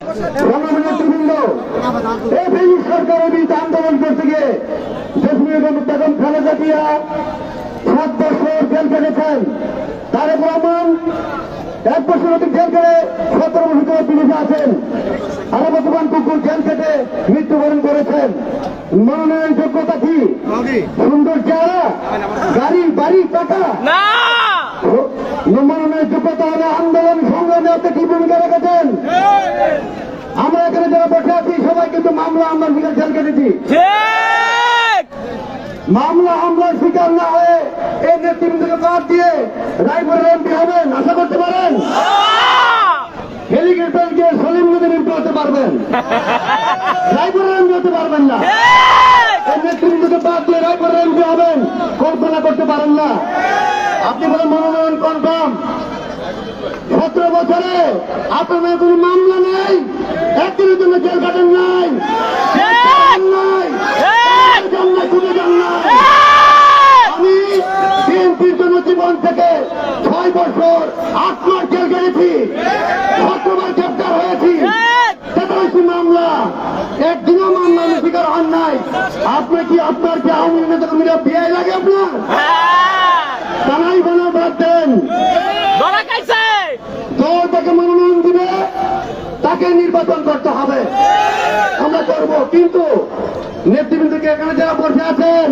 নেতৃবৃন্দ এই ব্রিটিশ সরকারের বিরুদ্ধে আন্দোলন করতে গিয়ে বেগম খালেদা জিয়া 7 বছর জেল কেটেছেন। তারেক রহমান 1 বছর অধিক জেল কেটে 17 বছর বিদেশে আছেন। আলাবতুমান কুকুর জেল কেটে মৃত্যুবরণ করেছেন। মনোনয়ন যোগ্যতা কি? সুন্দর চেহারা, গাড়ি, বাড়ি, টাকা না। মনোনয়ন যোগ্যতা হলে আন্দোলন সংগ্রামে আপনি কি ভূমিকা রেখেছেন? আমরা এখানে যারা বসে আছি সবাই কিন্তু মামলা হামলার শিকার জেল কেটেছি। মামলা হামলার শিকার না হয়ে এই নেতৃবৃন্দকে বাদ দিয়ে রায়পুরের এমপি হবেন আশা করতে পারেন? হেলিকপ্টার গিয়ে সলিম নদীর এমপি হতে পারবেন, রায়পুরের এমপি হতে পারবেন না। এই নেতৃবৃন্দকে বাদ দিয়ে রায়পুরের এমপি হবেন কল্পনা করতে পারেন না। আপনি বলেন মনোনয়ন কনফার্ম। 17 বছরে আপনার কোনো মামলা নেই, একদিনের জন্য জেল কাটেন নাই, আমি বিএনপির জন্য জীবন থেকে 6 বছর 8 মাস জেল কেটেছি, 17 বার গ্রেপ্তার হয়েছি, 83 মামলা, একদিনও মামলা শিকার হন নাই। আপনার কি আওয়ামী লীগ নেতা বিয়ে লাগে আপনার? তারাই বানা বাদ দেন। দল তাকে মনোনয়ন দিবে, তাকে নির্বাচন করতে হবে, আমরা করব। কিন্তু নেতৃবৃন্দকে এখানে যারা বসে আছেন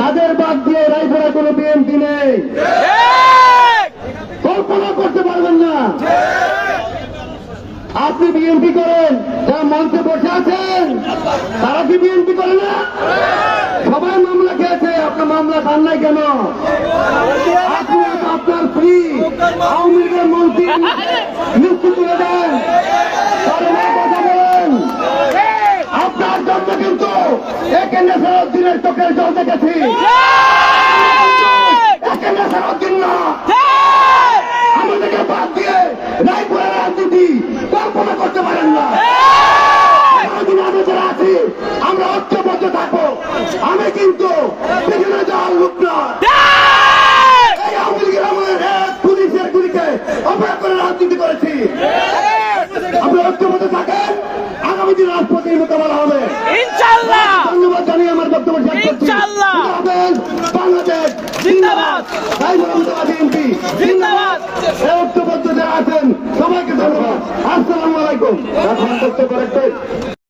তাদের বাদ দিয়ে রায়পুরে কোনো বিএনপি নেই, কল্পনা করতে পারবেন না। আপনি বিএনপি করেন, যারা মঞ্চে বসে আছেন তারা কি বিএনপি করে না? সবাই মামলা খেয়েছে, আপনার মামলা খান নাই কেন? আপনি আপনার ফ্রি আওয়ামী লীগের মন্ত্রী নিশ্চিত করে দেন, কথা বলেন। আপনার জন্য কিন্তু একে নেসারউদ্দিনের চোখের জল দেখেছি, একে নেসারউদ্দিন না। আমাদেরকে বাদ দিয়ে রায়পুরের রাজনীতি কল্পনা করতে পারেন না। আমরা যারা আছি আমরা ঐক্যবদ্ধ থাকবো। আমি কিন্তু বিভিন্ন দল লোক নয়, এই আওয়ামী লীগের আমাদের পুলিশের গুলিকে অপরাধ করে রাজনীতি করেছি। আমরা ঐক্যবদ্ধ থাকেন, আগামী দিন রাজপথের মোকাবেলা হবে ইনশাআল্লাহ। ধন্যবাদ জানিয়ে আমার বক্তব্য শেষ করছি। ইনশাআল্লাহ বাংলাদেশ জিন্দাবাদ, বিএনপি জিন্দাবাদ। ঐক্যবদ্ধ যারা আছেন সবাইকে ধন্যবাদ। আসসালামু আলাইকুম।